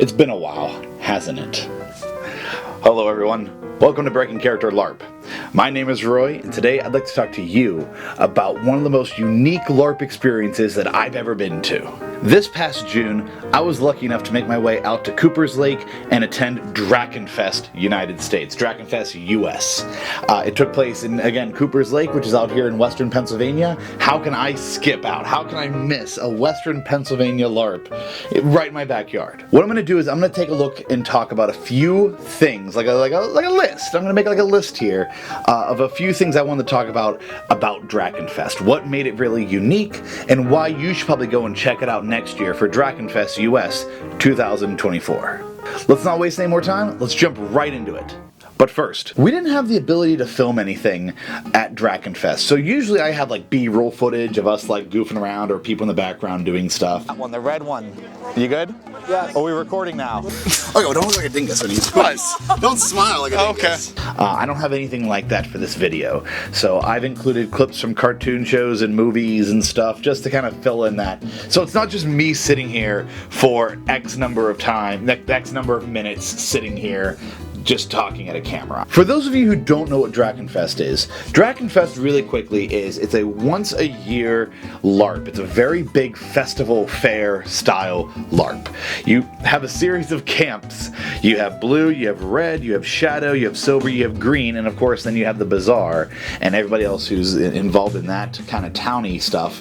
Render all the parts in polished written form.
It's been a while, hasn't it? Hello everyone, welcome to Breaking Character LARP. My name is Roy, and today I'd like to talk to you about one of the most unique LARP experiences that I've ever been to. This past June, I was lucky enough to make my way out to Cooper's Lake and attend DrachenFest United States, DrachenFest US. It took place in, again, Cooper's Lake, which is out here in western Pennsylvania. How can I skip out? How can I miss a western Pennsylvania LARP right in my backyard? What I'm going to do is I'm going to take a look and talk about a few things, like a list. I'm going to make like a list here of a few things I want to talk about DrachenFest. What made it really unique, and why you should probably go and check it out next year for DrachenFest US 2024. Let's not waste any more time, let's jump right into it. But first, we didn't have the ability to film anything at DrachenFest, so usually I have like B-roll footage of us like goofing around or people in the background doing stuff. That one, the red one. You good? Yeah. Are we recording now? Okay, don't look like a dingus when you don't smile like a dingus. Okay. I don't have anything like that for this video, so I've included clips from cartoon shows and movies and stuff just to kind of fill in that. So it's not just me sitting here for X number of time, X number of minutes sitting here just talking at a camera. For those of you who don't know what DrachenFest is, DrachenFest really quickly it's a once a year LARP. It's a very big festival fair style LARP. You have a series of camps. You have blue, you have red, you have shadow, you have silver, you have green, and of course then you have the bazaar and everybody else who's involved in that kind of towny stuff.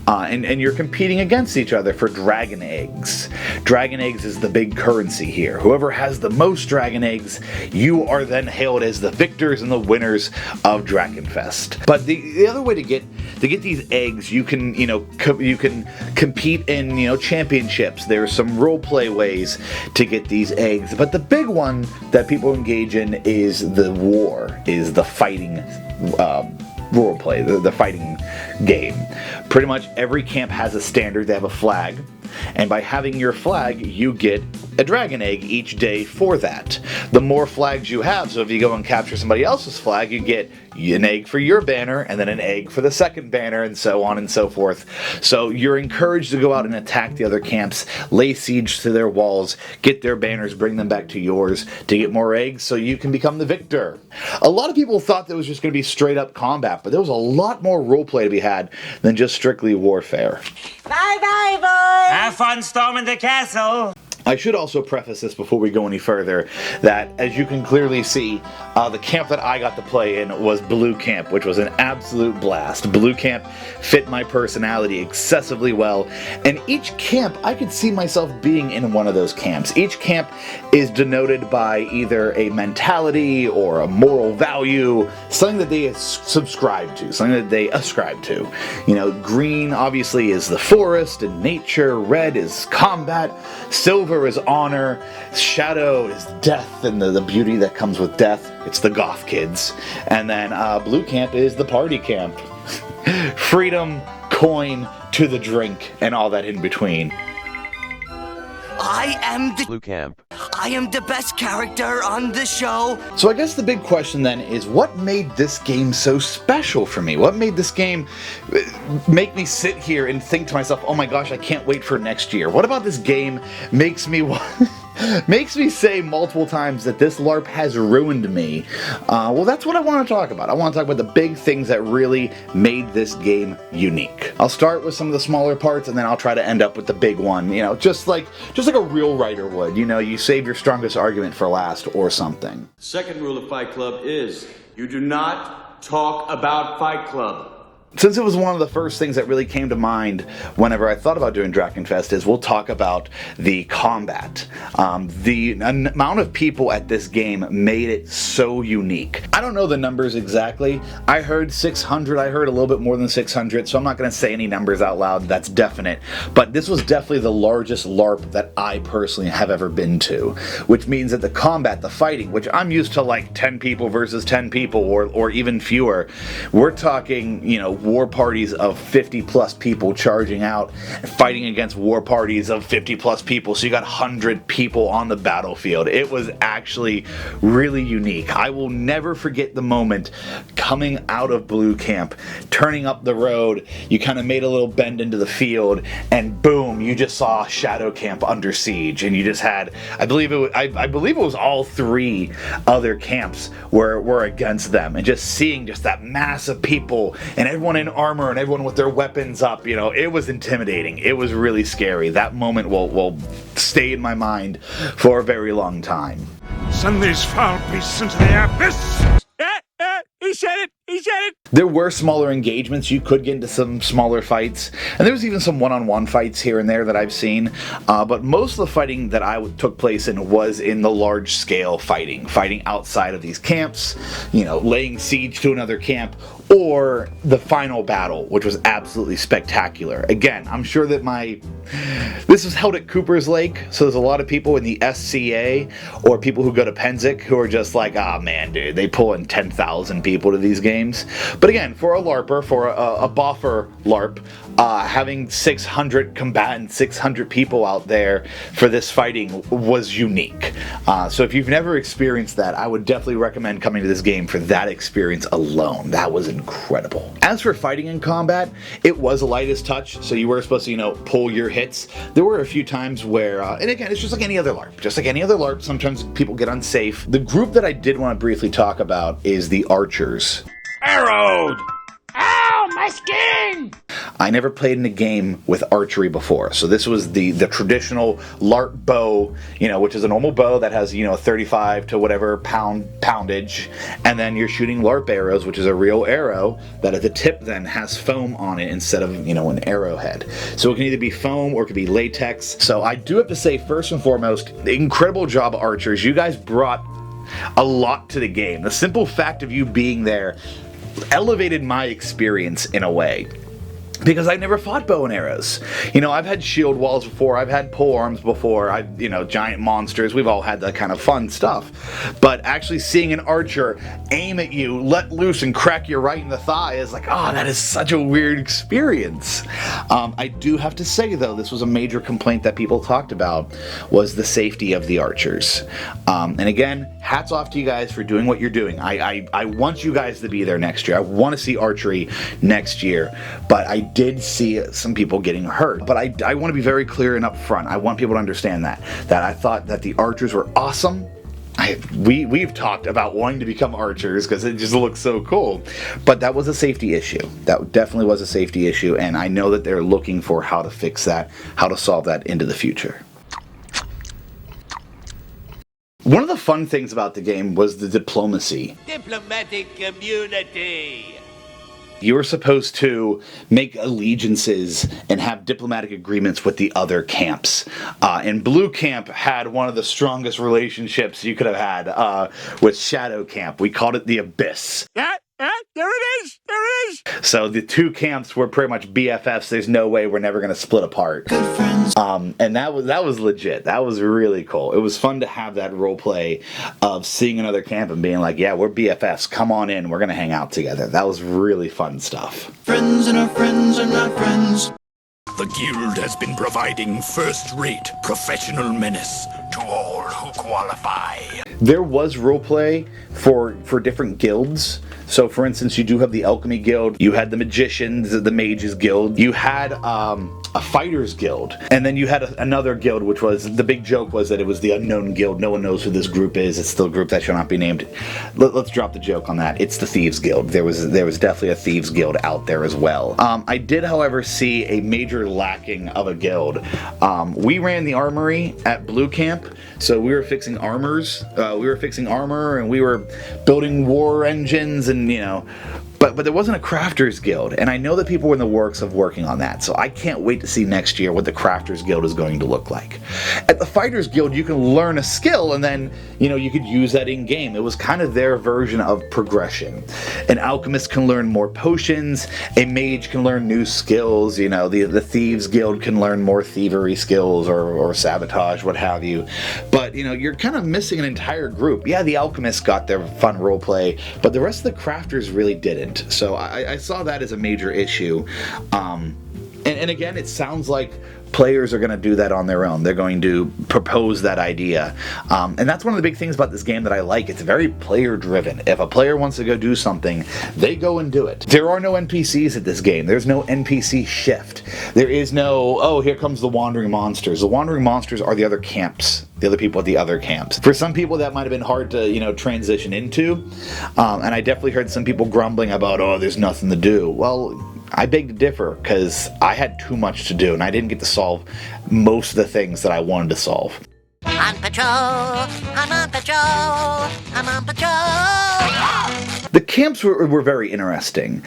And you're competing against each other for dragon eggs. Dragon eggs is the big currency here. Whoever has the most dragon eggs, you are then hailed as the victors and the winners of DrachenFest. But the other way to get these eggs, you can compete in championships. There's some roleplay ways to get these eggs, but the big one that people engage in is the fighting roleplay, the fighting game. Pretty much every camp has a standard. They have a flag, and by having your flag, you get a dragon egg each day for that. The more flags you have, so if you go and capture somebody else's flag, you get an egg for your banner, and then an egg for the second banner, and so on and so forth. So you're encouraged to go out and attack the other camps, lay siege to their walls, get their banners, bring them back to yours to get more eggs so you can become the victor. A lot of people thought that was just going to be straight up combat, but there was a lot more roleplay to be had than just strictly warfare. Bye bye, boys! Have fun storming the castle! I should also preface this before we go any further that, as you can clearly see, the camp that I got to play in was Blue Camp, which was an absolute blast. Blue Camp fit my personality excessively well, and each camp, I could see myself being in one of those camps. Each camp is denoted by either a mentality or a moral value, something that they subscribe to, something that they ascribe to. Green obviously is the forest and nature, red is combat, silver is honor, shadow is death and the beauty that comes with death. It's the goth kids. And then blue camp is the party camp. Freedom, coin, to the drink, and all that in between. I am the Blue Camp. I am the best character on the show. So I guess the big question then is, what made this game so special for me? What made this game make me sit here and think to myself, oh my gosh, I can't wait for next year? What about this game makes me say multiple times that this LARP has ruined me? Well, that's what I want to talk about. I want to talk about the big things that really made this game unique. I'll start with some of the smaller parts, and then I'll try to end up with the big one, just like a real writer would. You save your strongest argument for last or something. Second rule of Fight Club is you do not talk about Fight Club. Since it was one of the first things that really came to mind whenever I thought about doing DrachenFest, is we'll talk about the combat. The amount of people at this game made it so unique. I don't know the numbers exactly. I heard 600, I heard a little bit more than 600, so I'm not going to say any numbers out loud, that's definite. But this was definitely the largest LARP that I personally have ever been to, which means that the combat, the fighting, which I'm used to like 10 people versus 10 people or even fewer, we're talking, war parties of 50 plus people charging out and fighting against war parties of 50 plus people, so you got 100 people on the battlefield. It was actually really unique. I will never forget the moment coming out of Blue Camp, turning up the road, you kind of made a little bend into the field, and boom, you just saw Shadow Camp under siege, and you just had, I believe it was all 3 other camps were against them, and just seeing just that mass of people and everyone in armor and everyone with their weapons up, you know, it was intimidating. It was really scary. That moment will stay in my mind for a very long time. Send these foul beasts into the abyss! He said it! He said it! There were smaller engagements. You could get into some smaller fights, and there was even some one-on-one fights here and there that I've seen, but most of the fighting that I took place in was in the large-scale fighting outside of these camps, you know, laying siege to another camp, or the final battle, which was absolutely spectacular. Again, I'm sure that this was held at Cooper's Lake, so there's a lot of people in the SCA or people who go to Penzic who are just like, ah, man, dude, they pull in 10,000 people to these games. But again, for a LARPer, for a boffer LARP, having 600 combatants, 600 people out there for this fighting was unique. So if you've never experienced that, I would definitely recommend coming to this game for that experience alone. That was incredible. As for fighting in combat, it was a lightest touch, so you were supposed to, you know, pull your hits. There were a few times where, and again, it's just like any other LARP. Just like any other LARP, sometimes people get unsafe. The group that I did want to briefly talk about is the Archers. Arrowed! Ow, my skin! I never played in a game with archery before, so this was the traditional LARP bow, you know, which is a normal bow that has, you know, 35 to whatever poundage, and then you're shooting LARP arrows, which is a real arrow that at the tip then has foam on it instead of, you know, an arrowhead. So it can either be foam or it could be latex. So I do have to say, first and foremost, incredible job, Archers. You guys brought a lot to the game. The simple fact of you being there elevated my experience in a way, because I never fought bow and arrows. You know, I've had shield walls before, I've had pole arms before, you know, giant monsters, we've all had that kind of fun stuff. But actually seeing an archer aim at you, let loose, and crack you right in the thigh is like, oh, that is such a weird experience. I do have to say, though, this was a major complaint that people talked about, was the safety of the archers. And again, hats off to you guys for doing what you're doing. I want you guys to be there next year. I want to see archery next year, but I did see some people getting hurt. But I want to be very clear and upfront. I want people to understand that I thought that the archers were awesome. We've talked about wanting to become archers because it just looks so cool, but that was a safety issue. That definitely was a safety issue, and I know that they're looking for how to fix that, how to solve that into the future. One of the fun things about the game was the diplomacy. Diplomatic community. You were supposed to make allegiances and have diplomatic agreements with the other camps. And Blue Camp had one of the strongest relationships you could have had with Shadow Camp. We called it the Abyss. There it is! There it is! So the two camps were pretty much BFFs. There's no way we're never going to split apart. Good friends. And that was legit. That was really cool. It was fun to have that role play of seeing another camp and being like, yeah, we're BFFs. Come on in. We're going to hang out together. That was really fun stuff. Friends and our friends are not friends. The guild has been providing first-rate professional menace to all who qualify. There was roleplay for different guilds. So, for instance, you do have the Alchemy Guild, you had the Magicians, the Mages Guild, you had a Fighters Guild, and then you had another guild, which was, the big joke was that it was the Unknown Guild. No one knows who this group is. It's still a group that shall not be named. Let's drop the joke on that. It's the Thieves Guild. There was definitely a Thieves Guild out there as well. I did, however, see a major lacking of a guild. We ran the armory at Blue Camp, so we were fixing armors. We were fixing armor, and we were building war engines, and you know, but there wasn't a Crafters Guild, and I know that people were in the works of working on that, so I can't wait to see next year what the Crafters Guild is going to look like. At the Fighters Guild, you can learn a skill, and then, you know, you could use that in-game. It was kind of their version of progression. An alchemist can learn more potions, a mage can learn new skills, you know, the Thieves Guild can learn more thievery skills or sabotage, what have you. But, you know, you're kind of missing an entire group. Yeah, the alchemists got their fun roleplay, but the rest of the crafters really didn't. it. So I saw that as a major issue. And again, it sounds like players are going to do that on their own. They're going to propose that idea. And that's one of the big things about this game that I like. It's very player-driven. If a player wants to go do something, they go and do it. There are no NPCs at this game. There's no NPC shift. There is no, oh, here comes the wandering monsters. The wandering monsters are the other camps. The other people at the other camps. For some people, that might have been hard to, transition into. And I definitely heard some people grumbling about, oh, there's nothing to do. Well, I beg to differ, because I had too much to do, and I didn't get to solve most of the things that I wanted to solve. On patrol, I'm on patrol, I'm on patrol. The camps were very interesting.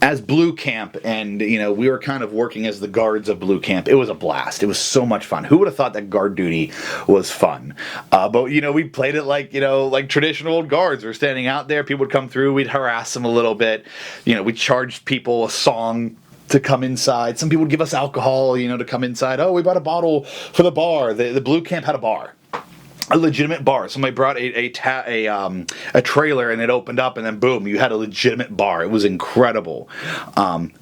As Blue Camp, and we were kind of working as the guards of Blue Camp, it was a blast. It was so much fun. Who would have thought that guard duty was fun? But we played it like like traditional old guards. We're standing out there, people would come through, we'd harass them a little bit. We charged people a song to come inside. Some people would give us alcohol, to come inside. Oh, we bought a bottle for the bar. The Blue Camp had a bar. A legitimate bar. Somebody brought a trailer, and it opened up, and then boom, you had a legitimate bar. It was incredible.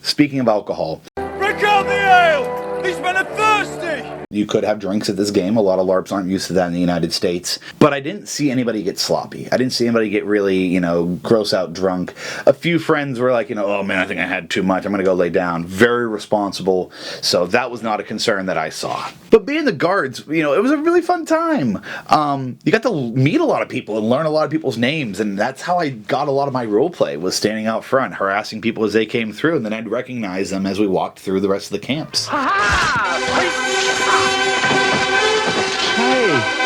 Speaking of alcohol, Break out the ale! These men are thirsty! you could have drinks at this game. A lot of LARPs aren't used to that in the United States. But I didn't see anybody get sloppy. I didn't see anybody get really, gross out drunk. A few friends were like, oh man, I think I had too much. I'm going to go lay down. Very responsible. So that was not a concern that I saw. But being the guards, it was a really fun time. You got to meet a lot of people and learn a lot of people's names. And that's how I got a lot of my roleplay, was standing out front, harassing people as they came through. And then I'd recognize them as we walked through the rest of the camps.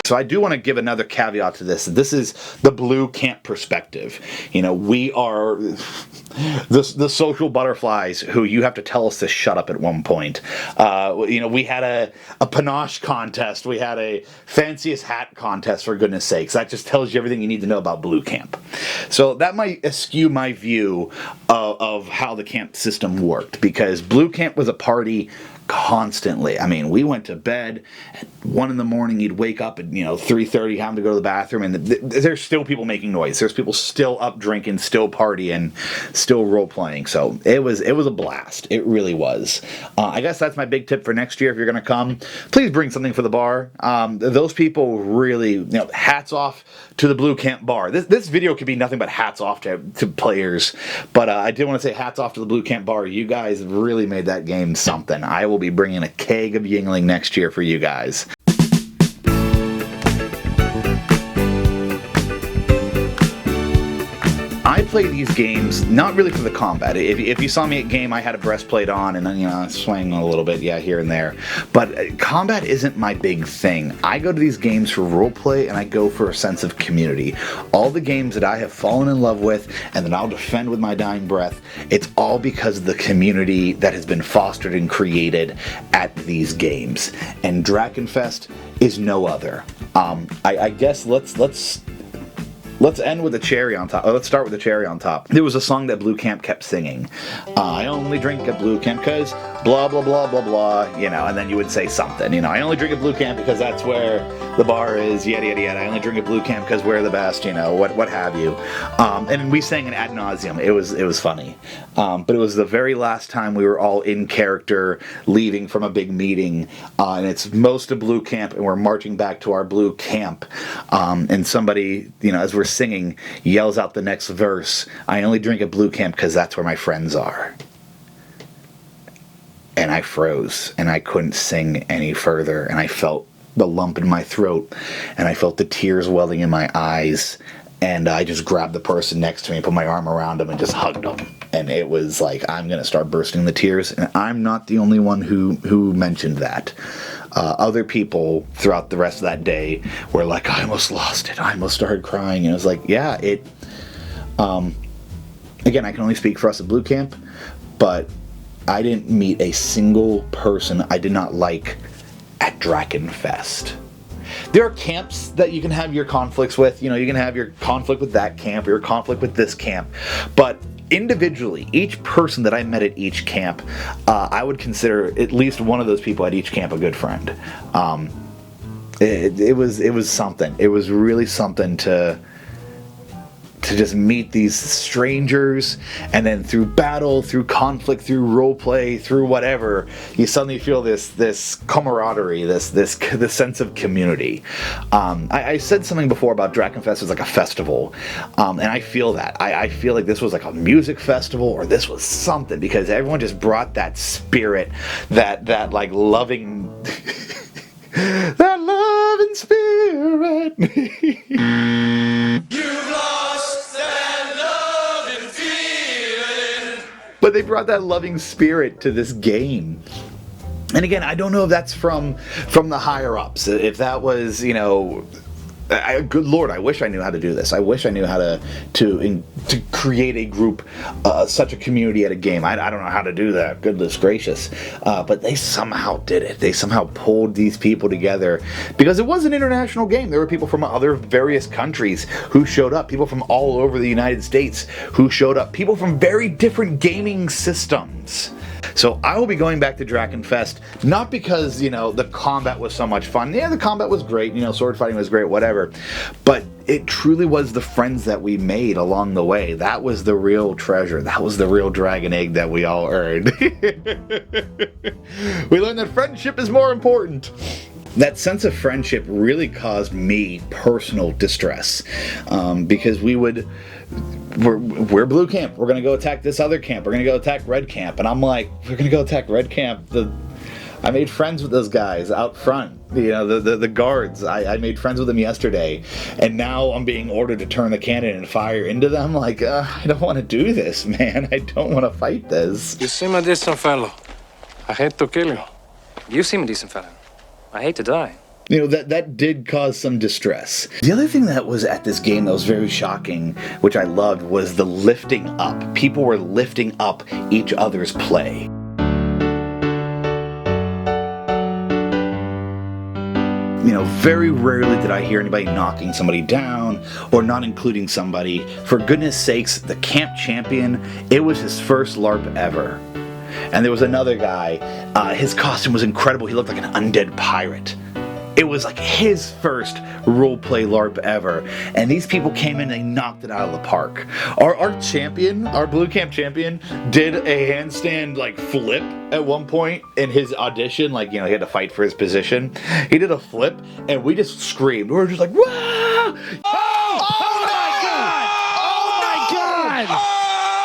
So I do want to give another caveat to this. This is the Blue Camp perspective. We are the social butterflies who you have to tell us to shut up at one point. We had a panache contest. We had a fanciest hat contest, for goodness sakes. That just tells you everything you need to know about Blue Camp. So that might eschew my view of how the camp system worked, because Blue Camp was a party constantly. I mean, we went to bed at 1 in the morning. You'd wake up at 3:30, having to go to the bathroom, and there's still people making noise. There's people still up drinking, still partying, still role playing. So it was a blast. It really was. I guess that's my big tip for next year. If you're going to come, please bring something for the bar. Those people really, hats off to the Blue Camp bar. This video could be nothing but hats off to players, but I did want to say hats off to the Blue Camp bar. You guys really made that game something. I will be bringing a keg of Yingling next year for you guys. I play these games not really for the combat. If you saw me at game, I had a breastplate on and then swaying a little bit, here and there. But combat isn't my big thing. I go to these games for roleplay, and I go for a sense of community. All the games that I have fallen in love with and that I'll defend with my dying breath, it's all because of the community that has been fostered and created at these games. And DrachenFest is no other. I guess let's end with the cherry on top. Let's start with the cherry on top. There was a song that Blue Camp kept singing. I only drink at Blue Camp because blah, blah, blah, blah, blah, and then you would say something. I only drink at Blue Camp because that's where the bar is, yada, yada, yada. I only drink at Blue Camp because we're the best, what have you. And we sang it ad nauseum. It was funny. But it was the very last time we were all in character, leaving from a big meeting. And it's most of Blue Camp, and we're marching back to our Blue Camp. And somebody, as we're singing, yells out the next verse, I only drink at Blue Camp because that's where my friends are. And I froze, and I couldn't sing any further, and I felt the lump in my throat, and I felt the tears welling in my eyes, and I just grabbed the person next to me, put my arm around him, and just hugged him. And it was like, I'm going to start bursting the tears, and I'm not the only one who mentioned that. Other people throughout the rest of that day were like, I almost lost it. I almost started crying. And I was like, yeah, again, I can only speak for us at Blue Camp, but I didn't meet a single person I did not like at DrachenFest. There are camps that you can have your conflicts with. You can have your conflict with that camp or your conflict with this camp. But individually, each person that I met at each camp, I would consider at least one of those people at each camp a good friend. It was something. It was really something to to just meet these strangers, and then through battle, through conflict, through role play, through whatever, you suddenly feel this camaraderie, this sense of community. I said something before about DrachenFest as like a festival, and I feel that. I feel like this was like a music festival, or this was something, because everyone just brought that spirit, that like loving that loving spirit. You've lost that loving feeling. But they brought that loving spirit to this game. And again, I don't know if that's from the higher ups. If that was, you know, good Lord, I wish I knew how to do this. I wish I knew how to create a group, such a community at a game. I don't know how to do that. Goodness gracious! But they somehow did it. They somehow pulled these people together, because it was an international game. There were people from other various countries who showed up. People from all over the United States who showed up. People from very different gaming systems. So I will be going back to DrachenFest, not because, you know, the combat was so much fun. Yeah, the combat was great, you know, sword fighting was great, whatever. But it truly was the friends that we made along the way. That was the real treasure. That was the real dragon egg that we all earned. We learned that friendship is more important. That sense of friendship really caused me personal distress, because we're blue camp, we're gonna go attack this other camp, we're gonna go attack red camp, and I'm like, we're gonna go attack red camp. I made friends with those guys out front, you know, the guards. I made friends with them yesterday, and now I'm being ordered to turn the cannon and fire into them. Like, I don't want to do this, man. I don't want to fight this. You seem a decent fellow. I hate to kill you. You seem a decent fellow. I hate to die. You know, that did cause some distress. The other thing that was at this game that was very shocking, which I loved, was the lifting up. People were lifting up each other's play. You know, very rarely did I hear anybody knocking somebody down or not including somebody. For goodness sakes, the camp champion, it was his first LARP ever. And there was another guy, his costume was incredible. He looked like an undead pirate. It was like his first roleplay LARP ever. And these people came in and they knocked it out of the park. Our champion, our blue camp champion, did a handstand like flip at one point in his audition. Like, you know, he had to fight for his position. He did a flip and we just screamed. We were just like, wah! Oh my God! Oh my God!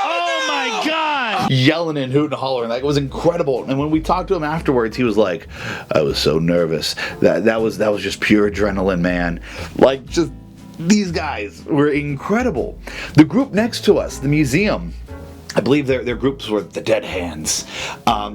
Oh my God! Yelling and hooting and hollering. Like, it was incredible. And when we talked to him afterwards, he was like, I was so nervous. That was just pure adrenaline, man. Like, just, these guys were incredible. The group next to us, the museum, I believe their groups were the Dead Hands.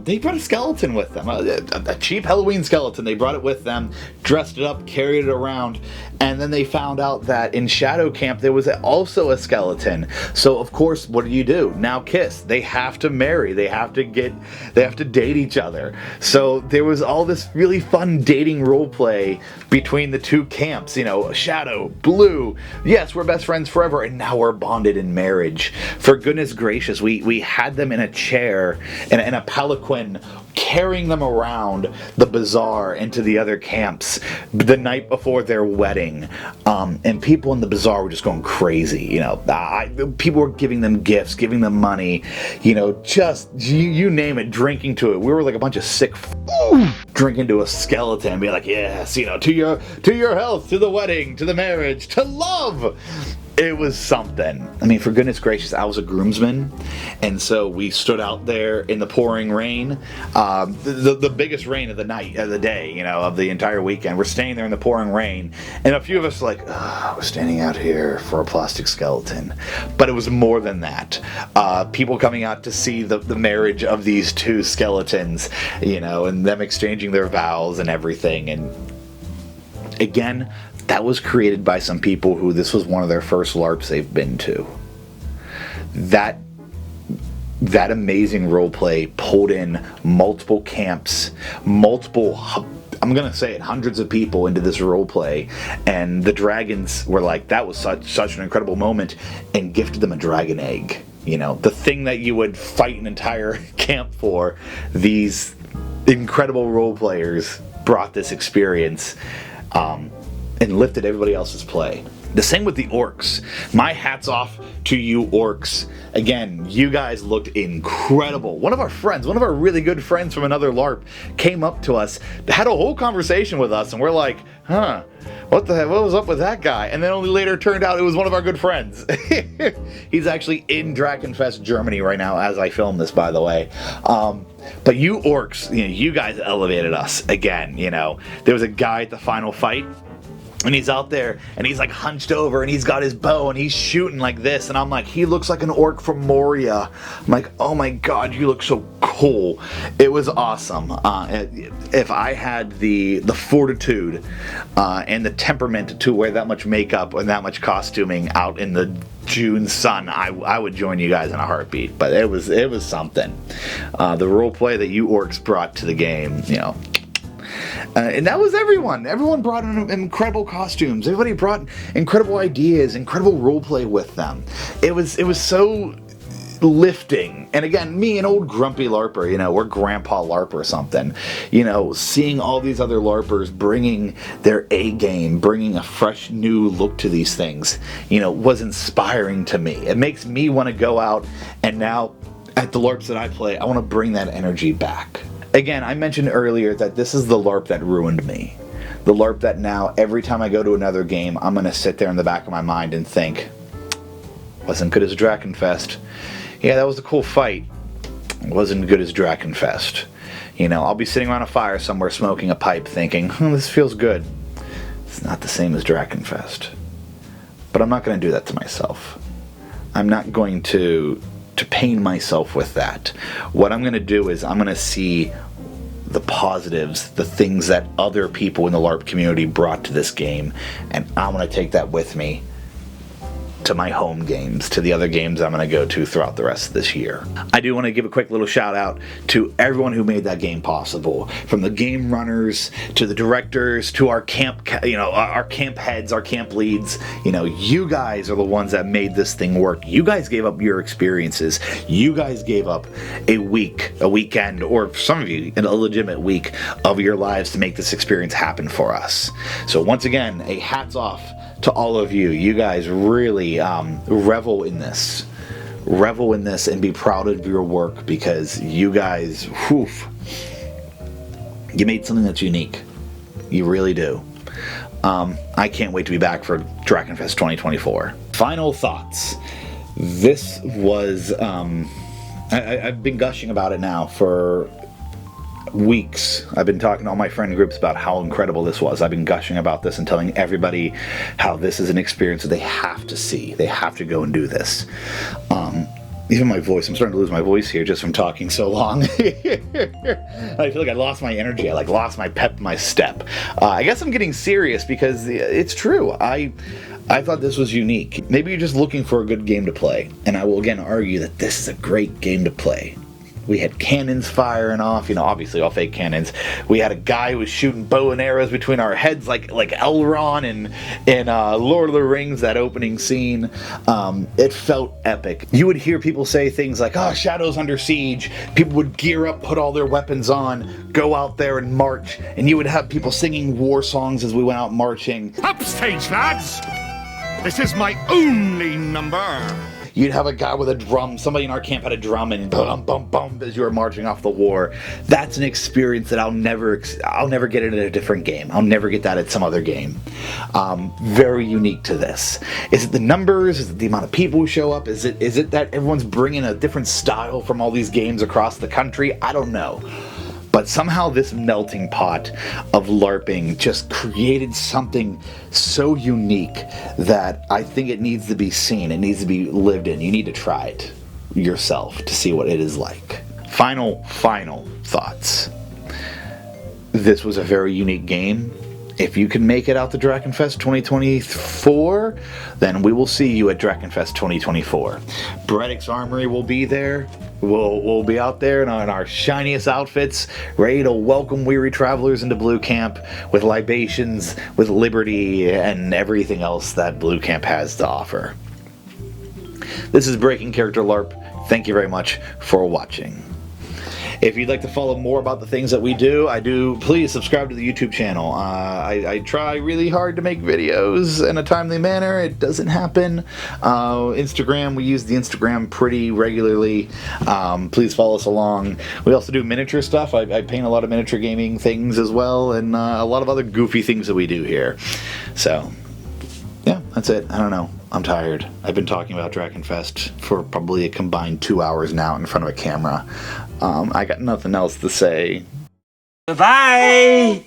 They brought a skeleton with them, a cheap Halloween skeleton. They brought it with them, dressed it up, carried it around, and then they found out that in Shadow Camp there was also a skeleton. So of course, what do? Now kiss. They have to marry. They have to date each other. So there was all this really fun dating role play between the two camps. You know, Shadow, Blue. Yes, we're best friends forever, and now we're bonded in marriage. For goodness gracious, we had them in a chair, in a palanquin, carrying them around the bazaar into the other camps the night before their wedding. And people in the bazaar were just going crazy. You know, people were giving them gifts, giving them money, you know, just, you name it, drinking to it. We were like a bunch of sick drinking to a skeleton, be like, yes, you know, to your health, to the wedding, to the marriage, to love. It was something. I mean, for goodness gracious, I was a groomsman, and so we stood out there in the pouring rain, the biggest rain of the night, of the day, you know, of the entire weekend. We're staying there in the pouring rain, and a few of us were like, we're standing out here for a plastic skeleton. But it was more than that. People coming out to see the marriage of these two skeletons, you know, and them exchanging their vows and everything. And again, that was created by some people who this was one of their first LARPs they've been to. That amazing roleplay pulled in multiple camps, I'm gonna say it, hundreds of people into this roleplay, and the dragons were like, that was such an incredible moment, and gifted them a dragon egg. You know, the thing that you would fight an entire camp for. These incredible role players brought this experience. and lifted everybody else's play. The same with the orcs. My hat's off to you orcs. Again, you guys looked incredible. One of our really good friends from another LARP came up to us, had a whole conversation with us, and we're like, huh, what the heck, what was up with that guy? And then only later turned out it was one of our good friends. He's actually in DrachenFest Germany right now as I film this, by the way. But you orcs, you guys elevated us again, There was a guy at the final fight, and he's out there, and he's like hunched over, and he's got his bow, and he's shooting like this, and I'm like, he looks like an orc from Moria. I'm like, oh my god, you look so cool. It was awesome. If I had the fortitude and the temperament to wear that much makeup and that much costuming out in the June sun, I would join you guys in a heartbeat. But it was something. The roleplay that you orcs brought to the game, and that was everyone. Everyone brought in incredible costumes. Everybody brought incredible ideas, incredible roleplay with them. It was so lifting. And again, me, an old grumpy LARPer, we're Grandpa LARP or something. Seeing all these other LARPers bringing their A game, bringing a fresh new look to these things, was inspiring to me. It makes me want to go out, and now at the LARPs that I play, I want to bring that energy back. Again, I mentioned earlier that this is the LARP that ruined me. The LARP that now, every time I go to another game, I'm going to sit there in the back of my mind and think, wasn't good as DrachenFest. Yeah, that was a cool fight. Wasn't good as DrachenFest. I'll be sitting around a fire somewhere smoking a pipe thinking, this feels good. It's not the same as DrachenFest. But I'm not going to do that to myself. I'm not going to pain myself with that. What I'm going to do is I'm going to see the positives, the things that other people in the LARP community brought to this game, and I'm going to take that with me to my home games, to the other games I'm going to go to throughout the rest of this year. I do want to give a quick little shout out to everyone who made that game possible, from the game runners to the directors to our camp, our camp heads, our camp leads. You guys are the ones that made this thing work. You guys gave up your experiences. You guys gave up a weekend, or some of you, a legitimate week of your lives to make this experience happen for us. So once again, a hats off to all of you. You guys really revel in this and be proud of your work, because you guys, you made something that's unique. You really do. I can't wait to be back for DrachenFest 2024. Final thoughts. This was, I've been gushing about it now for weeks. I've been talking to all my friend groups about how incredible this was. I've been gushing about this and telling everybody how this is an experience that they have to see. They have to go and do this. Even my voice, I'm starting to lose my voice here just from talking so long. I feel like I lost my energy. I lost my pep, my step. I guess I'm getting serious because it's true. I thought this was unique. Maybe you're just looking for a good game to play, and I will again argue that this is a great game to play. We had cannons firing off, obviously all fake cannons. We had a guy who was shooting bow and arrows between our heads like Elrond in Lord of the Rings, that opening scene. It felt epic. You would hear people say things like, oh, Shadow's under siege. People would gear up, put all their weapons on, go out there and march, and you would have people singing war songs as we went out marching. Upstage, lads! This is my only number. You'd have a guy with a drum. Somebody in our camp had a drum, and bum bum bum as you were marching off the war. That's an experience that I'll never get it at a different game. I'll never get that at some other game. Very unique to this. Is it the numbers? Is it the amount of people who show up? Is it that everyone's bringing a different style from all these games across the country? I don't know. But somehow this melting pot of LARPing just created something so unique that I think it needs to be seen. It needs to be lived in. You need to try it yourself to see what it is like. Final thoughts. This was a very unique game. If you can make it out to DrachenFest 2024, then we will see you at DrachenFest 2024. Bredic's Armory will be there. We'll be out there in our shiniest outfits, ready to welcome weary travelers into Blue Camp with libations, with liberty, and everything else that Blue Camp has to offer. This is Breaking Character LARP. Thank you very much for watching. If you'd like to follow more about the things that we do, please subscribe to the YouTube channel. I try really hard to make videos in a timely manner. It doesn't happen. Instagram, we use the Instagram pretty regularly. Please follow us along. We also do miniature stuff. I paint a lot of miniature gaming things as well, and a lot of other goofy things that we do here. So, yeah, that's it. I don't know. I'm tired. I've been talking about DrachenFest for probably a combined 2 hours now in front of a camera. I got nothing else to say. Bye!